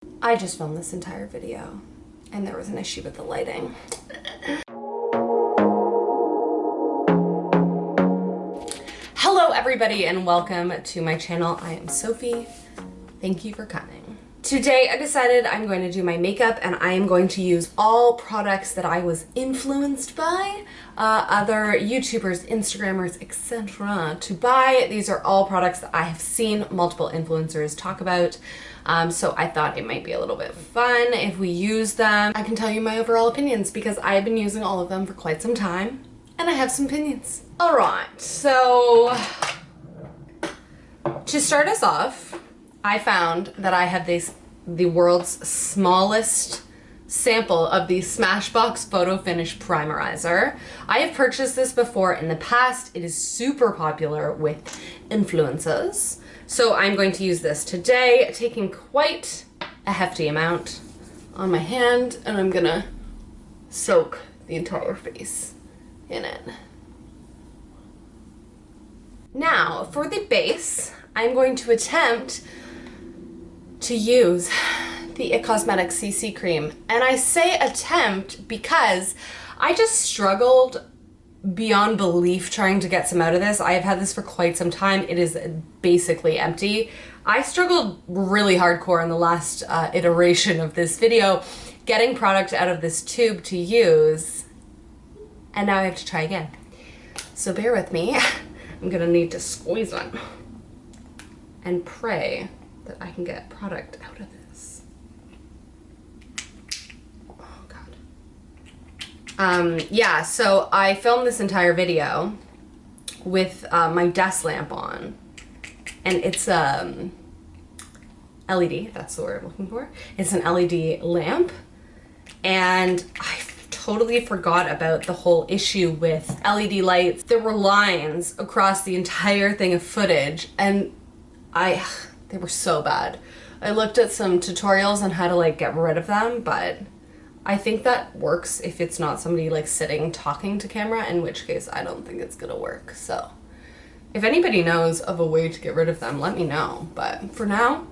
I just filmed this entire video and there was an issue with the lighting. Hello everybody and welcome to my channel. I am Sophie. Thank you for coming. Today I decided I'm going to do my makeup and I am going to use all products that I was influenced by other YouTubers, Instagrammers, etc. to buy. These are all products that I have seen multiple influencers talk about. So I thought it might be a little bit fun if we use them. I can tell you my overall opinions because I've been using all of them for quite some time and I have some opinions. All right, so to start us off, I found that I have the world's smallest sample of the Smashbox Photo Finish Primerizer. I have purchased this before in the past. It is super popular with influencers. So I'm going to use this today, taking quite a hefty amount on my hand, and I'm gonna soak the entire face in it. Now, for the base, I'm going to attempt to use the It Cosmetics CC cream. And I say attempt because I just struggled beyond belief trying to get some out of this. I have had this for quite some time. It is basically empty. I struggled really hardcore in the last iteration of this video getting product out of this tube to use, and now I have to try again. So bear with me. I'm gonna need to squeeze one and pray that I can get product out of this. Oh God. Yeah, so I filmed this entire video with my desk lamp on, and it's LED, that's the word I'm looking for. It's an LED lamp, and I totally forgot about the whole issue with LED lights. There were lines across the entire thing of footage, and they were so bad. I looked at some tutorials on how to like get rid of them, but I think that works if it's not somebody like sitting talking to camera, in which case I don't think it's gonna work. So if anybody knows of a way to get rid of them, let me know. But for now,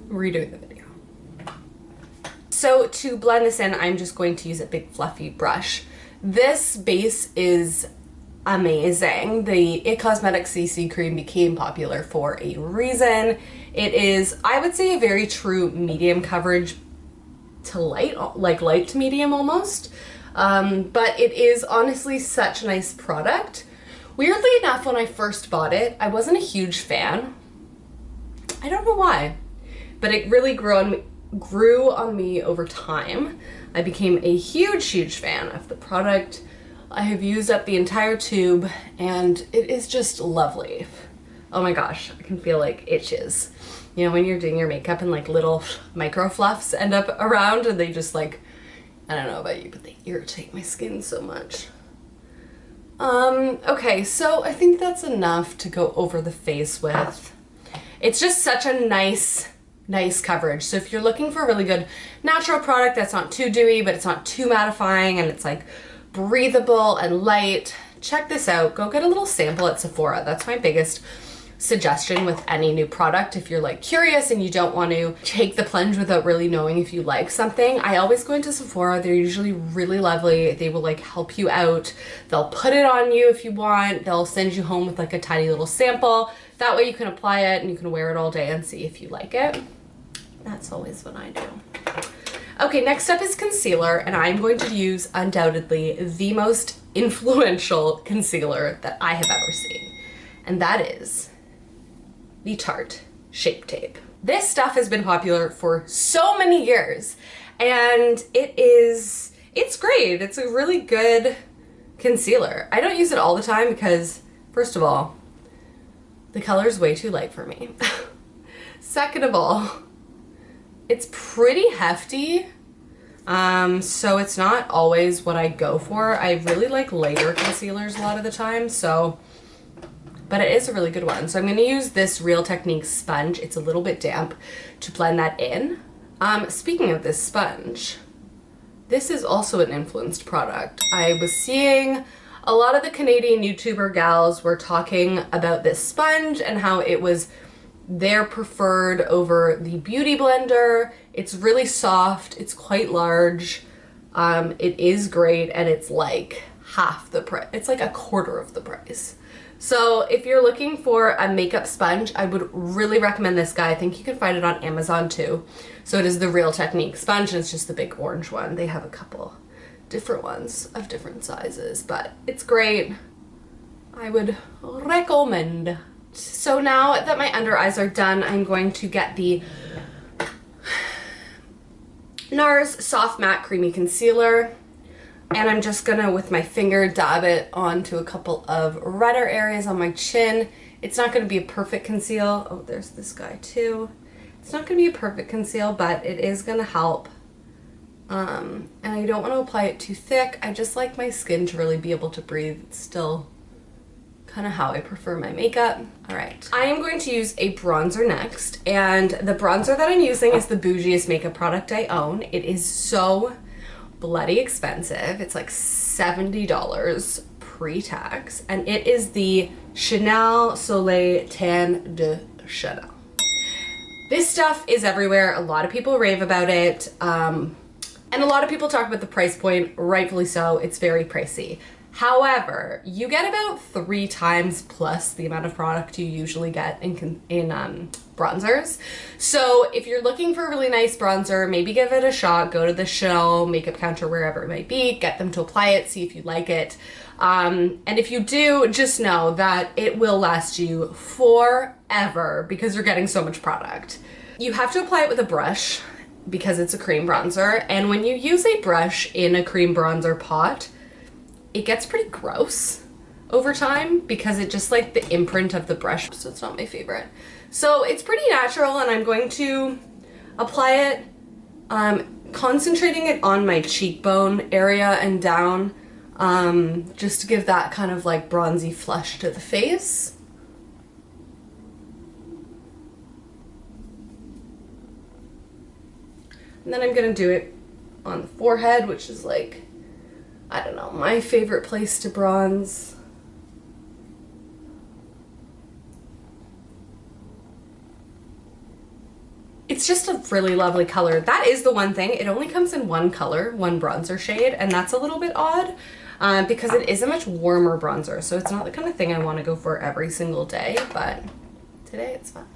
redo the video. So to blend this in, I'm just going to use a big fluffy brush. This base is amazing. The It Cosmetics CC cream became popular for a reason. It is, I would say, a very true medium coverage to light, like light to medium almost. But it is honestly such a nice product. Weirdly enough, when I first bought it, I wasn't a huge fan. I don't know why, but it really grew on me over time. I became a huge fan of the product. I have used up the entire tube and it is just lovely. Oh my gosh, I can feel like itches. You know, when you're doing your makeup and like little micro fluffs end up around and they just like, I don't know about you, but they irritate my skin so much. Okay, so I think that's enough to go over the face with. It's just such a nice coverage. So if you're looking for a really good natural product that's not too dewy, but it's not too mattifying, and it's like breathable and light, check this out. Go get a little sample at Sephora. That's my biggest suggestion with any new product. If you're like curious and you don't want to take the plunge without really knowing if you like something, I always go into Sephora. They're usually really lovely. They will like help you out. They'll put it on you if you want. They'll send you home with like a tiny little sample. That way you can apply it and you can wear it all day and see if you like it. That's always what I do. Okay, next up is concealer, and I'm going to use undoubtedly the most influential concealer that I have ever seen, and that is the Tarte Shape Tape. This stuff has been popular for so many years, and it's great. It's a really good concealer. I don't use it all the time because, first of all, the color's way too light for me. Second of all, it's pretty hefty, so it's not always what I go for. I really like lighter concealers a lot of the time, but it is a really good one. So I'm gonna use this Real Techniques sponge. It's a little bit damp to blend that in. Speaking of this sponge, this is also an influenced product. I was seeing a lot of the Canadian YouTuber gals were talking about this sponge and how it was They're preferred over the Beauty Blender. It's really soft. It's quite large. It is great, and it's like half the price. It's like a quarter of the price. So if you're looking for a makeup sponge, I would really recommend this guy. I think you can find it on Amazon too. So it is the Real Technique sponge, and it's just the big orange one. They have a couple different ones of different sizes, but it's great. I would recommend. So now that my under eyes are done, I'm going to get the NARS Soft Matte Creamy Concealer. And I'm just gonna, with my finger, dab it onto a couple of redder areas on my chin. It's not gonna be a perfect conceal. Oh, there's this guy too. It's not gonna be a perfect conceal, but it is gonna help. And I don't wanna apply it too thick. I just like my skin to really be able to breathe. It's still kind of how I prefer my makeup. All right, I am going to use a bronzer next. And the bronzer that I'm using is the bougiest makeup product I own. It is so bloody expensive. It's like $70 pre-tax, and it is the Chanel Soleil Tan de Chanel. This stuff is everywhere. A lot of people rave about it, and a lot of people talk about the price point, rightfully so. It's very pricey. However, you get about 3 times plus the amount of product you usually get in bronzers. So if you're looking for a really nice bronzer, maybe give it a shot. Go to the Chanel makeup counter, wherever it might be, get them to apply it, see if you like it. And if you do, just know that it will last you forever because you're getting so much product. You have to apply it with a brush because it's a cream bronzer. And when you use a brush in a cream bronzer pot, it gets pretty gross over time because it just like the imprint of the brush, so it's not my favorite. So it's pretty natural, and I'm going to apply it, concentrating it on my cheekbone area and down, just to give that kind of like bronzy flush to the face. And then I'm gonna do it on the forehead, which is like, I don't know, my favorite place to bronze. It's just a really lovely color. That is the one thing. It only comes in one color, one bronzer shade, and that's a little bit odd because it is a much warmer bronzer. So it's not the kind of thing I want to go for every single day, but today it's fun.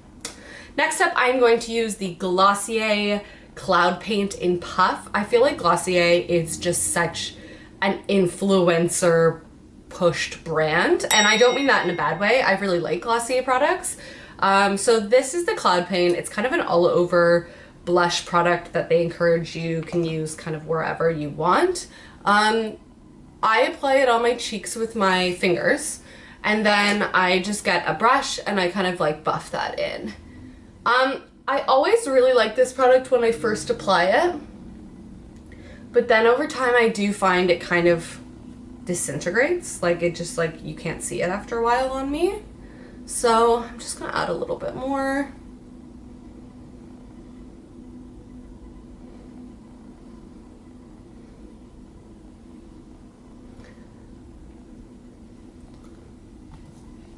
Next up, I'm going to use the Glossier Cloud Paint in Puff. I feel like Glossier is just such an influencer pushed brand, and I don't mean that in a bad way. I really like Glossier products. So this is the Cloud Paint. It's kind of an all over blush product that they encourage you can use kind of wherever you want. I apply it on my cheeks with my fingers, and then I just get a brush and I kind of like buff that in. I always really like this product when I first apply it, but then over time I do find it kind of disintegrates. Like it just like, you can't see it after a while on me. So I'm just gonna add a little bit more.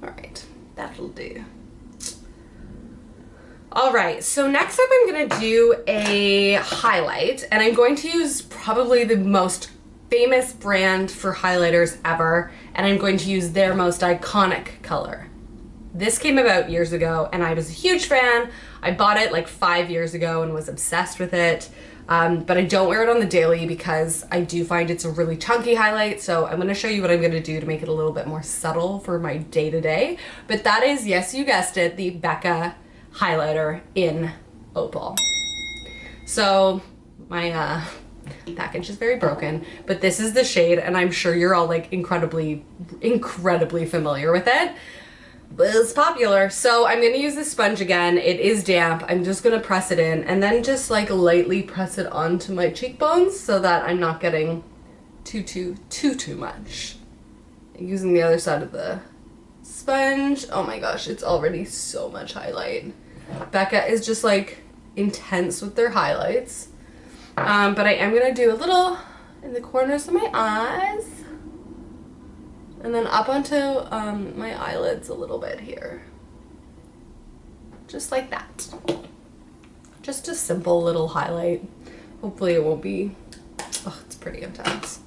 All right, that'll do. All right, so next up I'm gonna do a highlight, and I'm going to use probably the most famous brand for highlighters ever, and I'm going to use their most iconic color. This came about years ago, and I was a huge fan. I bought it like 5 years ago and was obsessed with it, but I don't wear it on the daily because I do find it's a really chunky highlight, so I'm gonna show you what I'm gonna do to make it a little bit more subtle for my day-to-day. But that is, yes, you guessed it, the Becca highlighter in Opal. So my package is very broken, but this is the shade, and I'm sure you're all like incredibly familiar with it. But it's popular. So I'm gonna use this sponge again. It is damp. I'm just gonna press it in and then just like lightly press it onto my cheekbones so that I'm not getting too much. Using the other side of the sponge. Oh my gosh, it's already so much highlight. Becca is just like intense with their highlights. But I am gonna do a little in the corners of my eyes. And then up onto my eyelids a little bit here. just like that. Just a simple little highlight. Hopefully it won't be, oh, it's pretty intense.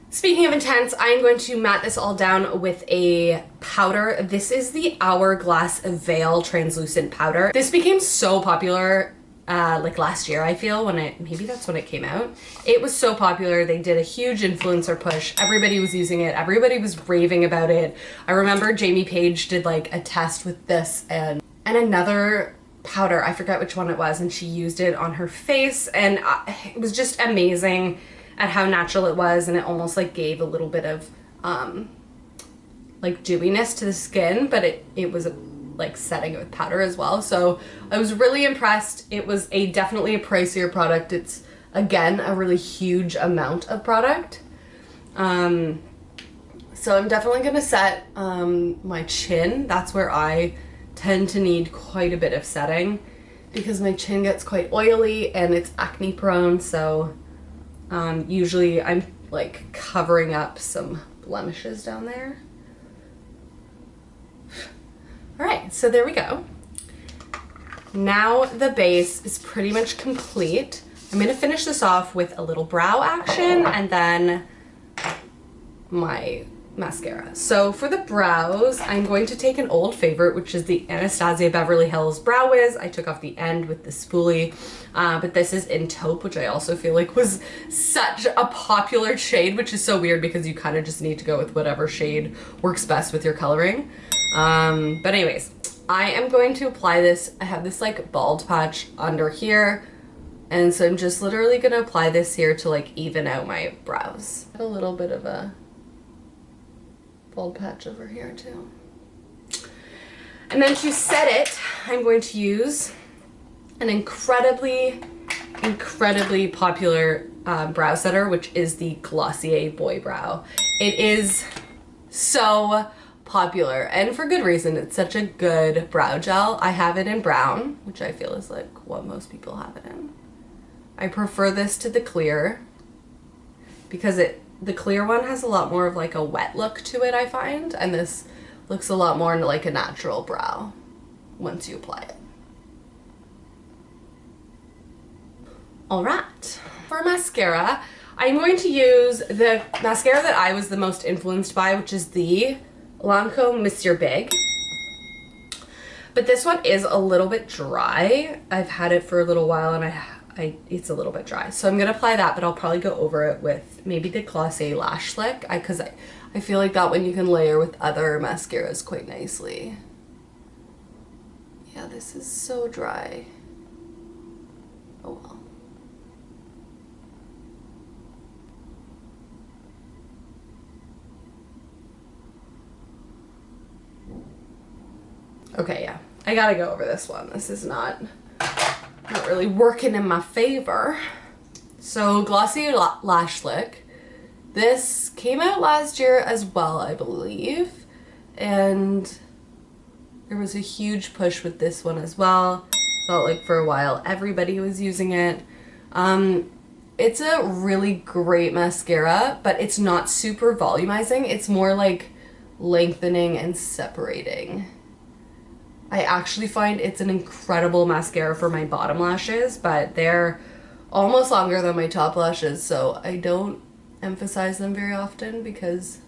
Speaking of intense, I'm going to matte this all down with a powder. This is the Hourglass Veil Translucent Powder. This became so popular like last year, I feel, when maybe that's when it came out. It was so popular. They did a huge influencer push. Everybody was using it. Everybody was raving about it. I remember Jamie Page did like a test with this and another powder. I forget which one it was, and she used it on her face, and it was just amazing at how natural it was, and it almost like gave a little bit of like dewiness to the skin, but it was like setting it with powder as well. So I was really impressed. It was definitely a pricier product. It's again a really huge amount of product. So I'm definitely gonna set my chin. That's where I tend to need quite a bit of setting because my chin gets quite oily and it's acne prone. So usually I'm like covering up some blemishes down there. All right, so there we go. Now the base is pretty much complete. I'm gonna finish this off with a little brow action and then my mascara. So for the brows, I'm going to take an old favorite, which is the Anastasia Beverly Hills Brow Wiz. I took off the end with the spoolie, but this is in taupe, which I also feel like was such a popular shade, which is so weird because you kind of just need to go with whatever shade works best with your coloring. But anyways, I am going to apply this. I have this like bald patch under here, and so I'm just literally gonna apply this here to like even out my brows. A little bit of a bald patch over here too. And then to set it, I'm going to use an incredibly popular brow setter, which is the Glossier Boy Brow. It is so popular, and for good reason. It's such a good brow gel. I have it in brown, which I feel is like what most people have it in. I prefer this to the clear because the clear one has a lot more of like a wet look to it, I find, and this looks a lot more like a natural brow once you apply it. All right, for mascara, I'm going to use the mascara that I was the most influenced by, which is the Lancome Monsieur Big. But this one is a little bit dry. I've had it for a little while and it's a little bit dry. So I'm gonna apply that, but I'll probably go over it with maybe the Glossier Lash Slick, because I feel like that one you can layer with other mascaras quite nicely. Yeah, this is so dry. Oh well. Okay, yeah, I gotta go over this one. This is not really working in my favor. So Glossier Lash Slick. This came out last year as well, I believe. And there was a huge push with this one as well. Felt like for a while everybody was using it. It's a really great mascara, but it's not super volumizing. It's more like lengthening and separating. I actually find it's an incredible mascara for my bottom lashes, but they're almost longer than my top lashes, so I don't emphasize them very often because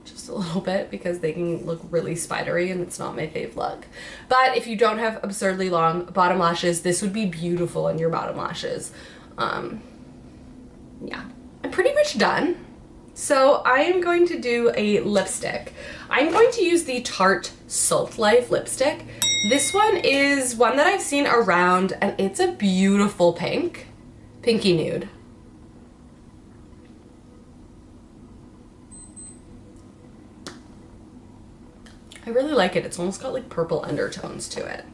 just a little bit, because they can look really spidery and it's not my fave look. But if you don't have absurdly long bottom lashes, this would be beautiful on your bottom lashes. Yeah, I'm pretty much done. So I am going to do a lipstick. I'm going to use the Tarte Salt Life lipstick. This one is one that I've seen around, and it's a beautiful pink. Pinky nude. I really like it. It's almost got like purple undertones to it.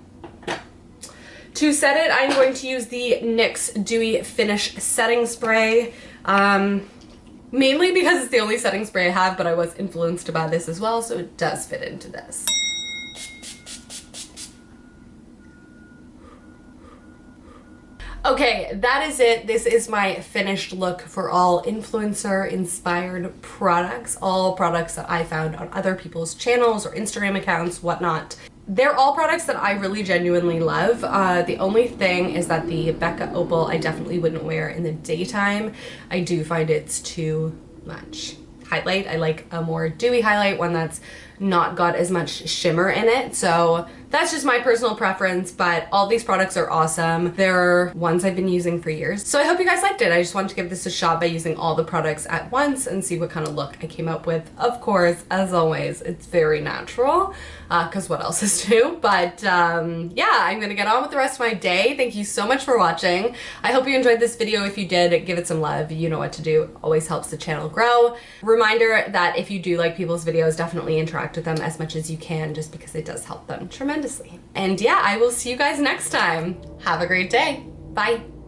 To set it, I'm going to use the NYX Dewy Finish Setting Spray. Mainly because it's the only setting spray I have, but I was influenced by this as well, so it does fit into this. Okay, that is it. This is my finished look for all influencer inspired products, all products that I found on other people's channels or Instagram accounts, whatnot. They're all products that I really genuinely love. The only thing is that the Becca Opal I definitely wouldn't wear in the daytime. I do find it's too much highlight. I like a more dewy highlight, one that's not got as much shimmer in it. So that's just my personal preference, but all these products are awesome. They're ones I've been using for years. So I hope you guys liked it. I just wanted to give this a shot by using all the products at once and see what kind of look I came up with. Of course, as always, it's very natural, because what else is new? But yeah, I'm gonna get on with the rest of my day. Thank you so much for watching. I hope you enjoyed this video. If you did, give it some love. You know what to do. It always helps the channel grow. Reminder that if you do like people's videos, definitely interact with them as much as you can, just because it does help them tremendously. And yeah, I will see you guys next time. Have a great day. Bye.